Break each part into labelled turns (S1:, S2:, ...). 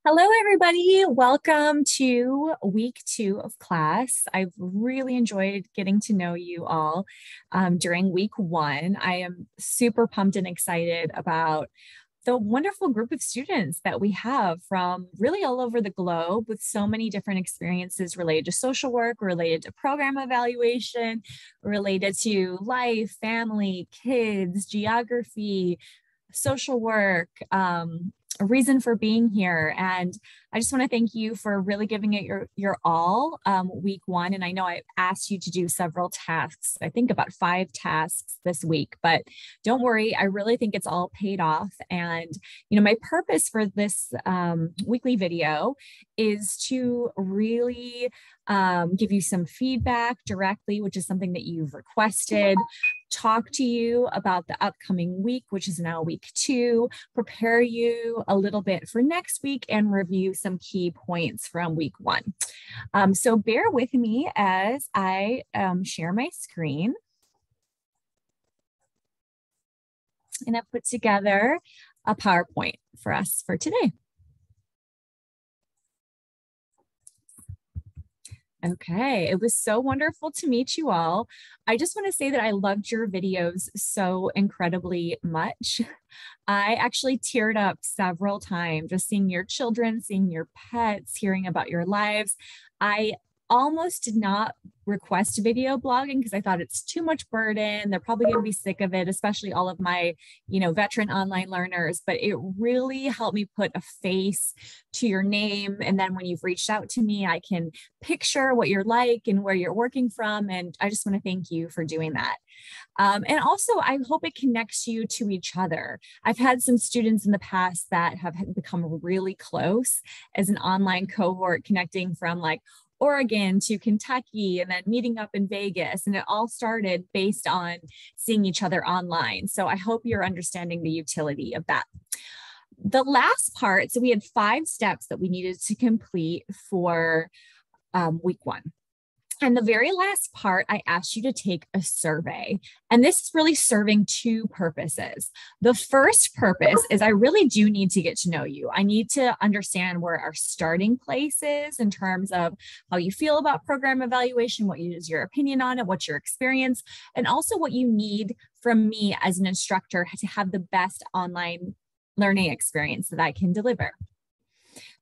S1: Hello, everybody. Welcome to week 2 of class. I've really enjoyed getting to know you all during week 1. I am super pumped and excited about the wonderful group of students that we have from really all over the globe with so many different experiences related to social work, related to program evaluation, related to life, family, kids, geography, social work, a reason for being here. And I just want to thank you for really giving it your all week 1. And I know I asked you to do several tasks, I think about 5 tasks this week, but don't worry, I really think it's all paid off. And, my purpose for this weekly video is to really give you some feedback directly, which is something that you've requested, talk to you about the upcoming week, which is now week 2, prepare you a little bit for next week, and review some key points from week 1. So bear with me as I share my screen. And I've put together a PowerPoint for us for today. Okay, it was so wonderful to meet you all. I just want to say that I loved your videos so incredibly much. I actually teared up several times just seeing your children, seeing your pets, hearing about your lives. I almost did not request video blogging because I thought it's too much burden. They're probably going to be sick of it, especially all of my, veteran online learners, but it really helped me put a face to your name. And then when you've reached out to me, I can picture what you're like and where you're working from. And I just want to thank you for doing that. And also, I hope it connects you to each other. I've had some students in the past that have become really close as an online cohort, connecting from like Oregon to Kentucky and then meeting up in Vegas. And it all started based on seeing each other online. So I hope you're understanding the utility of that. The last part, so we had 5 steps that we needed to complete for week 1. And the very last part, I asked you to take a survey. And this is really serving 2 purposes. The first purpose is I really do need to get to know you. I need to understand where our starting place is in terms of how you feel about program evaluation, what is your opinion on it, what's your experience, and also what you need from me as an instructor to have the best online learning experience that I can deliver.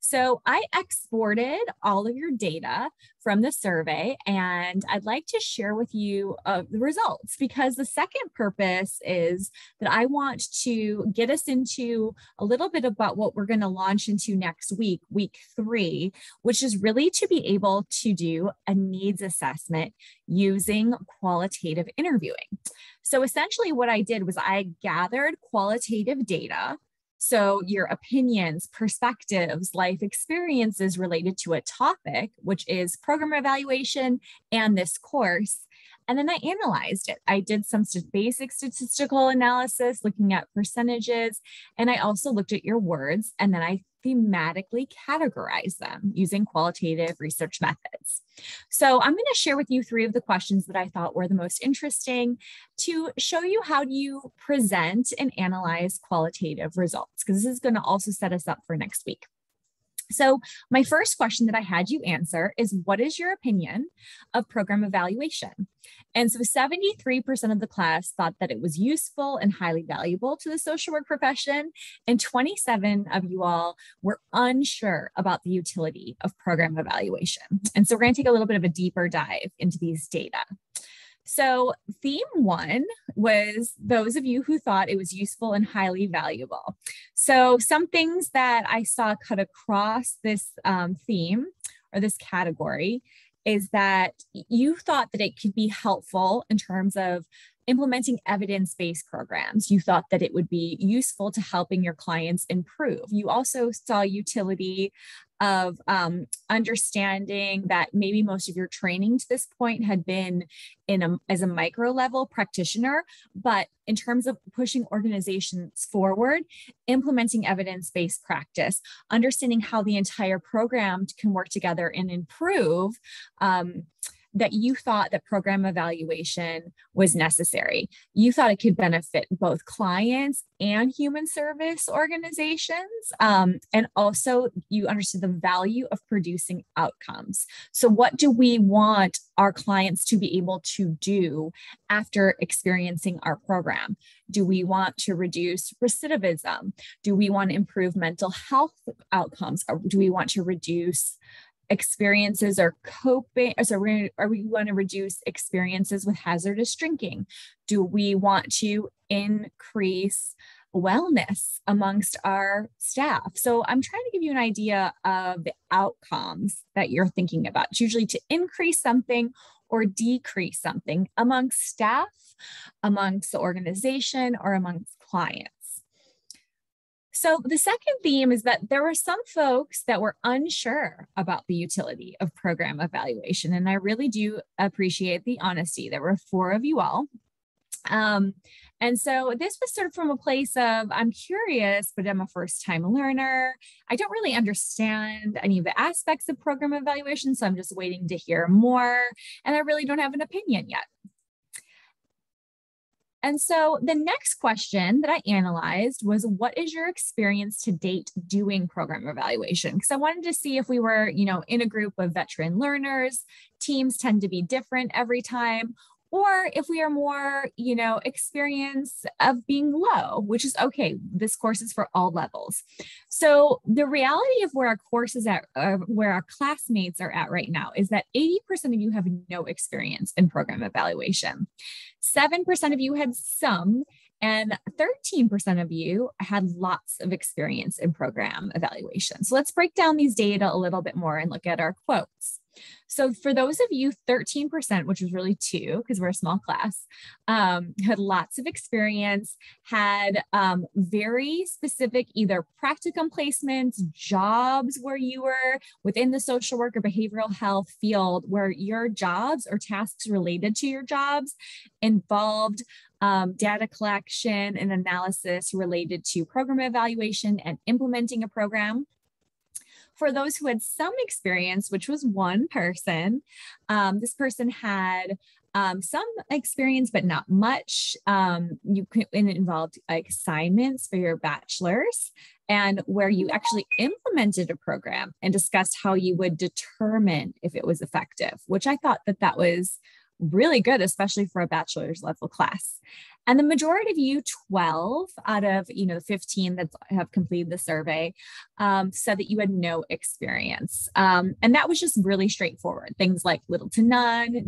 S1: So I exported all of your data from the survey, and I'd like to share with you the results, because the second purpose is that I want to get us into a little bit about what we're going to launch into next week, week 3, which is really to be able to do a needs assessment using qualitative interviewing. So essentially what I did was I gathered qualitative data. So your opinions, perspectives, life experiences related to a topic, which is program evaluation and this course. And then I analyzed it. I did some basic statistical analysis, looking at percentages, and I also looked at your words, and then I thematically categorized them using qualitative research methods. So I'm going to share with you 3 of the questions that I thought were the most interesting to show you how you present and analyze qualitative results, because this is going to also set us up for next week. So my first question that I had you answer is, what is your opinion of program evaluation? And so 73% of the class thought that it was useful and highly valuable to the social work profession, and 27 of you all were unsure about the utility of program evaluation. And so we're going to take a little bit of a deeper dive into these data. So theme 1 was those of you who thought it was useful and highly valuable. So some things that I saw cut across this theme or this category is that you thought that it could be helpful in terms of implementing evidence-based programs. You thought that it would be useful to helping your clients improve. You also saw utility of understanding that maybe most of your training to this point had been as a micro level practitioner, but in terms of pushing organizations forward, implementing evidence-based practice, understanding how the entire program can work together and improve that you thought that program evaluation was necessary. You thought it could benefit both clients and human service organizations. And also you understood the value of producing outcomes. So what do we want our clients to be able to do after experiencing our program? Do we want to reduce recidivism? Do we want to improve mental health outcomes? Or do we want to reduce experiences or coping? So we want to reduce experiences with hazardous drinking? Do we want to increase wellness amongst our staff? So I'm trying to give you an idea of the outcomes that you're thinking about. It's usually to increase something or decrease something amongst staff, amongst the organization, or amongst clients. So the second theme is that there were some folks that were unsure about the utility of program evaluation, and I really do appreciate the honesty. There were 4 of you all. And so this was sort of from a place of, I'm curious, but I'm a first-time learner. I don't really understand any of the aspects of program evaluation, so I'm just waiting to hear more, and I really don't have an opinion yet. And so the next question that I analyzed was, what is your experience to date doing program evaluation? Because I wanted to see if we were, in a group of veteran learners. Teams tend to be different every time. Or if we are more, experience of being low, which is okay. This course is for all levels. So the reality of where our course is at, where our classmates are at right now, is that 80% of you have no experience in program evaluation. 7% of you had some, and 13% of you had lots of experience in program evaluation. So let's break down these data a little bit more and look at our quotes. So for those of you, 13%, which was really 2, because we're a small class, had lots of experience, had very specific either practicum placements, jobs where you were within the social work or behavioral health field, where your jobs or tasks related to your jobs involved data collection and analysis related to program evaluation and implementing a program. For those who had some experience, which was 1 person, this person had some experience, but not much. And it involved assignments for your bachelor's, and where you actually implemented a program and discussed how you would determine if it was effective, which I thought that was really good, especially for a bachelor's level class. And the majority of you, 12 out of the 15 that have completed the survey, said that you had no experience. And that was just really straightforward. Things like little to none,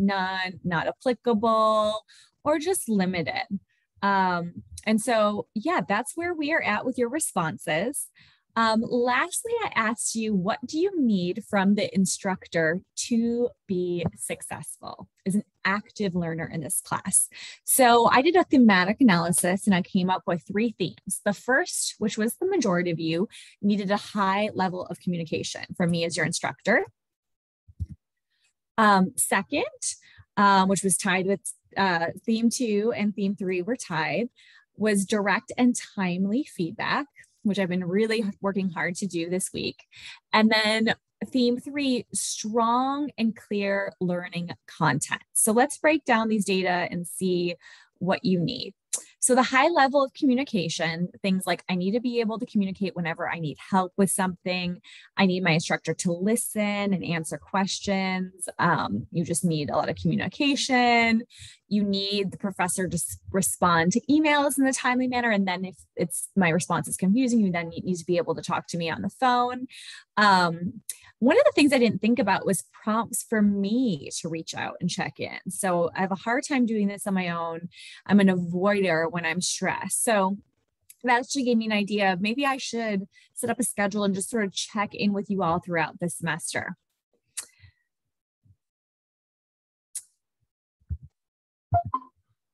S1: not applicable, or just limited. And so, yeah, that's where we are at with your responses. Lastly, I asked you, what do you need from the instructor to be successful as an active learner in this class? So I did a thematic analysis and I came up with 3 themes. The first, which was the majority of you, needed a high level of communication from me as your instructor. Second, which was tied with theme 2 and theme 3 were tied, was direct and timely feedback, which I've been really working hard to do this week. And then theme 3, strong and clear learning content. So let's break down these data and see what you need. So the high level of communication, things like I need to be able to communicate whenever I need help with something. I need my instructor to listen and answer questions. You just need a lot of communication. You need the professor to respond to emails in a timely manner. And then if my response is confusing, you then need to be able to talk to me on the phone. One of the things I didn't think about was prompts for me to reach out and check in. So I have a hard time doing this on my own. I'm an avoider when I'm stressed. So that actually gave me an idea of maybe I should set up a schedule and just sort of check in with you all throughout the semester.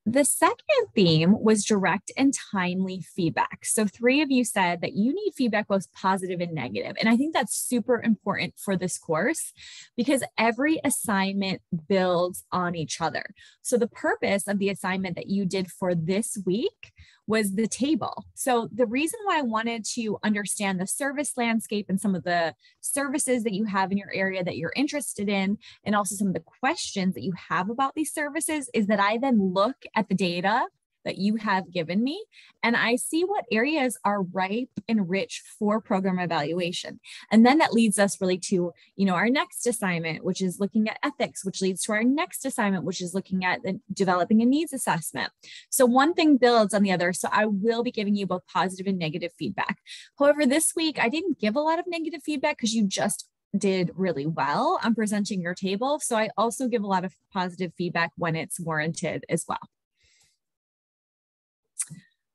S1: The second theme was direct and timely feedback. So 3 of you said that you need feedback both positive and negative. And I think that's super important for this course because every assignment builds on each other. So the purpose of the assignment that you did for this week was the table. So the reason why I wanted to understand the service landscape and some of the services that you have in your area that you're interested in, and also some of the questions that you have about these services, is that I then look at the data that you have given me, and I see what areas are ripe and rich for program evaluation. And then that leads us really to, our next assignment, which is looking at ethics, which leads to our next assignment, which is looking at developing a needs assessment. So one thing builds on the other. So I will be giving you both positive and negative feedback. However, this week I didn't give a lot of negative feedback because you just did really well on presenting your table. So I also give a lot of positive feedback when it's warranted as well.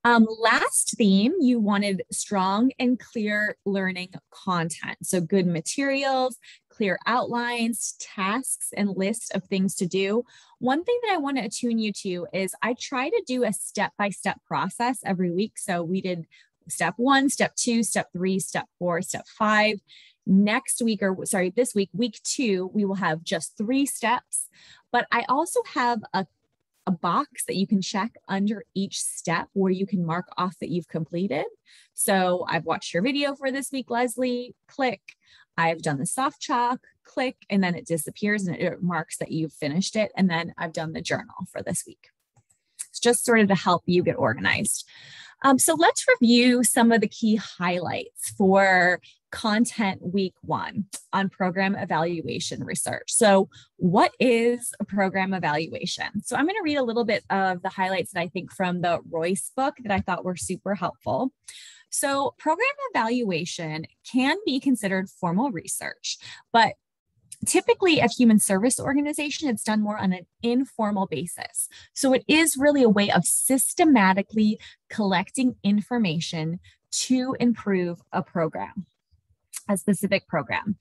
S1: Last theme, you wanted strong and clear learning content. So good materials, clear outlines, tasks, and lists of things to do. One thing that I want to attune you to is I try to do a step-by-step process every week. So we did step 1, step 2, step 3, step 4, step 5. Next week, this week, week 2, we will have just 3 steps. But I also have a box that you can check under each step where you can mark off that you've completed. So I've watched your video for this week, Leslie, click. I've done the soft chalk, click, and then it disappears and it marks that you've finished it. And then I've done the journal for this week. It's just sort of to help you get organized. So let's review some of the key highlights for content week 1 on program evaluation research. So what is a program evaluation? So I'm going to read a little bit of the highlights that I think from the Royce book that I thought were super helpful. So program evaluation can be considered formal research, but typically at human service organization, it's done more on an informal basis. So it is really a way of systematically collecting information to improve a program, a specific program.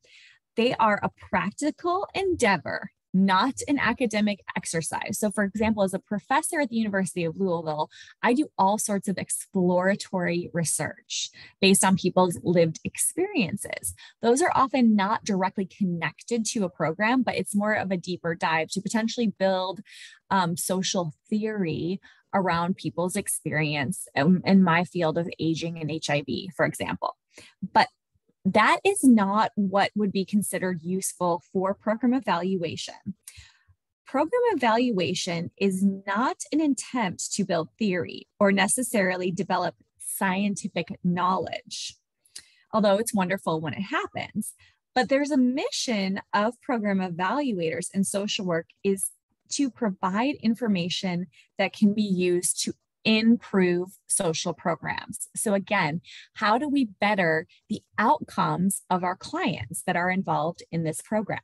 S1: They are a practical endeavor, not an academic exercise. So for example, as a professor at the University of Louisville, I do all sorts of exploratory research based on people's lived experiences. Those are often not directly connected to a program, but it's more of a deeper dive to potentially build social theory around people's experience in my field of aging and HIV, for example. But that is not what would be considered useful for program evaluation. Program evaluation is not an attempt to build theory or necessarily develop scientific knowledge, although it's wonderful when it happens. But there's a mission of program evaluators in social work is to provide information that can be used to improve social programs. So again, how do we better the outcomes of our clients that are involved in this program?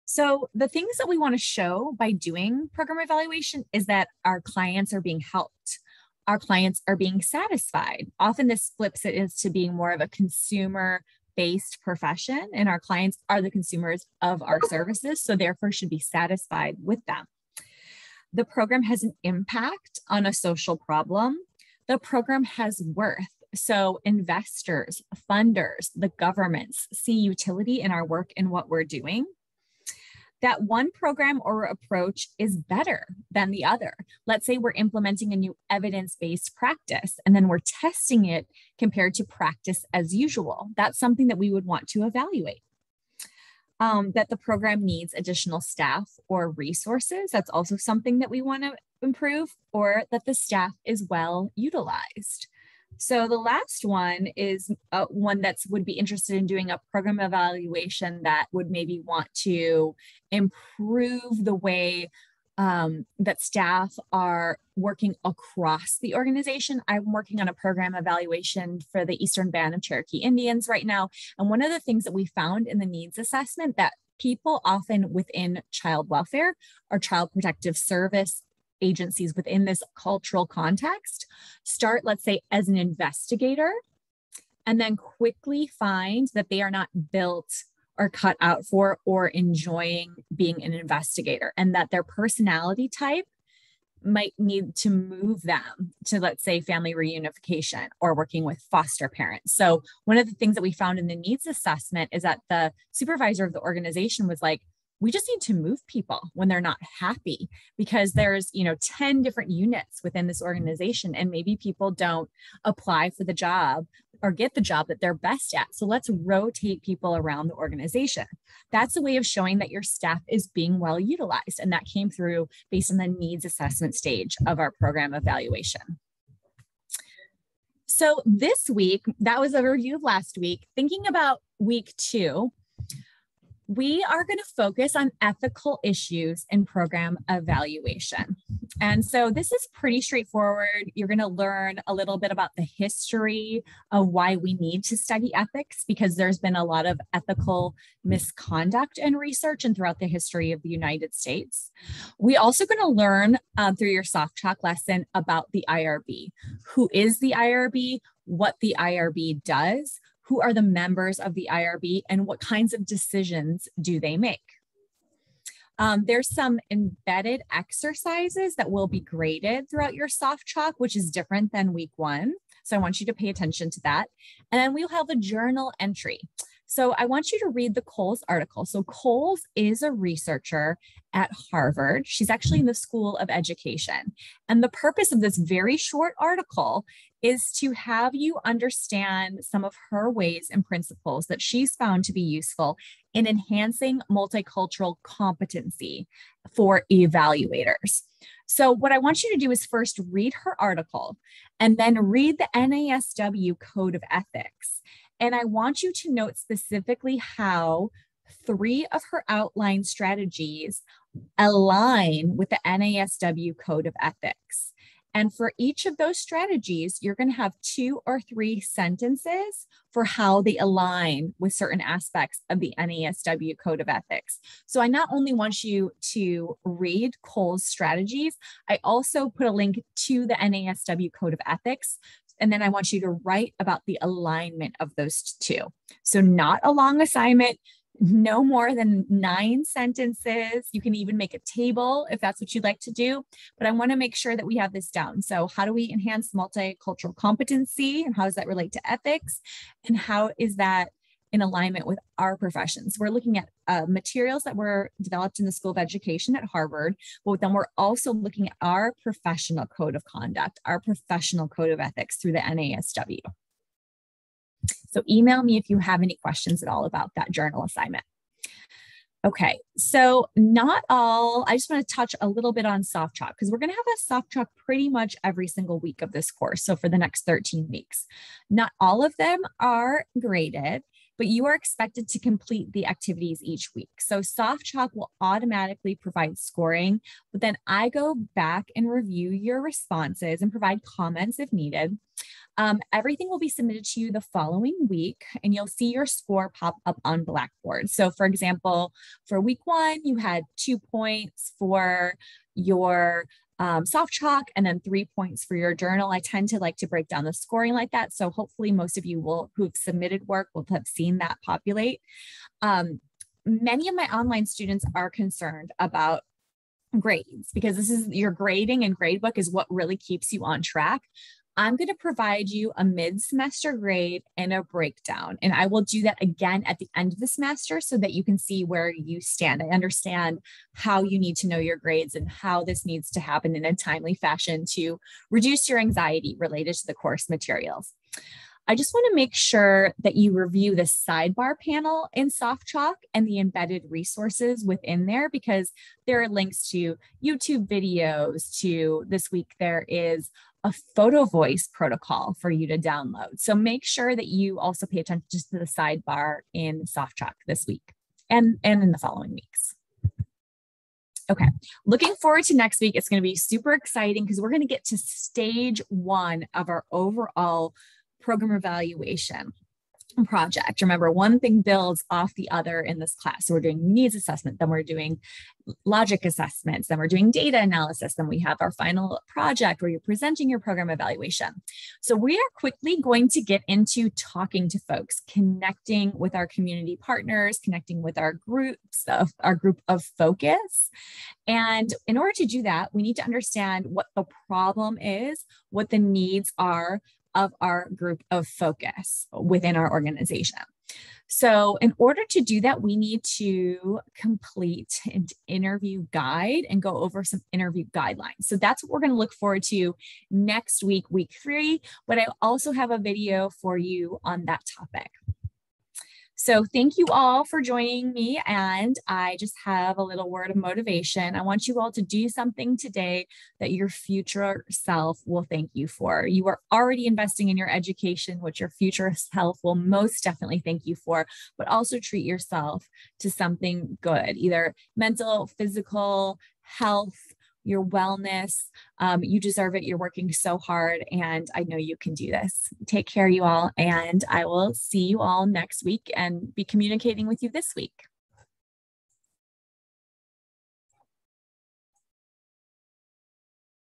S1: So the things that we want to show by doing program evaluation is that our clients are being helped. Our clients are being satisfied. Often this flips it into being more of a consumer-based profession, and our clients are the consumers of our services, so therefore should be satisfied with them. The program has an impact on a social problem. The program has worth. So investors, funders, the governments see utility in our work and what we're doing. That one program or approach is better than the other. Let's say we're implementing a new evidence-based practice and then we're testing it compared to practice as usual. That's something that we would want to evaluate. That the program needs additional staff or resources. That's also something that we want to improve, or that the staff is well utilized. So the last one is one that would be interested in doing a program evaluation that would maybe want to improve the way that staff are working across the organization. I'm working on a program evaluation for the Eastern Band of Cherokee Indians right now. And one of the things that we found in the needs assessment that people often within child welfare or child protective service agencies within this cultural context start, let's say, as an investigator, and then quickly find that they are not built or cut out for or enjoying being an investigator, and that their personality type might need to move them to, let's say, family reunification or working with foster parents. So one of the things that we found in the needs assessment is that the supervisor of the organization was like, we just need to move people when they're not happy, because there's, 10 different units within this organization, and maybe people don't apply for the job or get the job that they're best at. So let's rotate people around the organization. That's a way of showing that your staff is being well utilized. And that came through based on the needs assessment stage of our program evaluation. So this week, that was a review of last week. Thinking about week 2, we are going to focus on ethical issues in program evaluation. And so this is pretty straightforward. You're going to learn a little bit about the history of why we need to study ethics, because there's been a lot of ethical misconduct in research and throughout the history of the United States. We also going to learn through your soft chalk lesson about the IRB. Who is the IRB? What the IRB does? Who are the members of the IRB, and what kinds of decisions do they make? There's some embedded exercises that will be graded throughout your soft chalk, which is different than week 1. So I want you to pay attention to that. And then we'll have a journal entry. So I want you to read the Coles article. So Coles is a researcher at Harvard. She's actually in the School of Education. And the purpose of this very short article is to have you understand some of her ways and principles that she's found to be useful in enhancing multicultural competency for evaluators. So what I want you to do is first read her article and then read the NASW Code of Ethics. And I want you to note specifically how 3 of her outlined strategies align with the NASW Code of Ethics. And for each of those strategies, you're going to have 2 or 3 sentences for how they align with certain aspects of the NASW Code of Ethics. So I not only want you to read Cole's strategies, I also put a link to the NASW Code of Ethics. And then I want you to write about the alignment of those 2. So not a long assignment, no more than 9 sentences. You can even make a table if that's what you'd like to do, but I want to make sure that we have this down. So how do we enhance multicultural competency, and how does that relate to ethics? And how is that in alignment with our professions? We're looking at materials that were developed in the School of Education at Harvard, but then we're also looking at our professional code of conduct, our professional code of ethics through the NASW. So email me if you have any questions at all about that journal assignment. Okay, so I just want to touch a little bit on soft chalk, because we're going to have a soft chalk pretty much every single week of this course. So for the next 13 weeks, not all of them are graded, but you are expected to complete the activities each week. So soft chalk will automatically provide scoring, but then I go back and review your responses and provide comments if needed. Everything will be submitted to you the following week, and you'll see your score pop up on Blackboard. So for example, for week 1, you had 2 points for your soft chalk and then 3 points for your journal. I tend to like to break down the scoring like that. So hopefully most of you who've submitted work will have seen that populate. Many of my online students are concerned about grades, because this is your grading, and gradebook is what really keeps you on track. I'm going to provide you a mid-semester grade and a breakdown, and I will do that again at the end of the semester so that you can see where you stand. I understand how you need to know your grades and how this needs to happen in a timely fashion to reduce your anxiety related to the course materials. I just want to make sure that you review the sidebar panel in soft chalk and the embedded resources within there, because there are links to YouTube videos. To this week, there is a photo voice protocol for you to download. So make sure that you also pay attention to the sidebar in soft chalk this week and in the following weeks. Okay, looking forward to next week. It's going to be super exciting because we're going to get to stage 1 of our overall program evaluation project. Remember, one thing builds off the other in this class. So we're doing needs assessment, then we're doing logic assessments, then we're doing data analysis, then we have our final project where you're presenting your program evaluation. So we are quickly going to get into talking to folks, connecting with our community partners, connecting with our group of focus. And in order to do that, we need to understand what the problem is, what the needs are of our group of focus within our organization. So in order to do that, we need to complete an interview guide and go over some interview guidelines. So that's what we're going to look forward to next week, week 3. But I also have a video for you on that topic. So thank you all for joining me. And I just have a little word of motivation. I want you all to do something today that your future self will thank you for. You are already investing in your education, which your future self will most definitely thank you for, but also treat yourself to something good, either mental, physical, health, your wellness. You deserve it. You're working so hard, and I know you can do this. Take care, you all, and I will see you all next week and be communicating with you this week.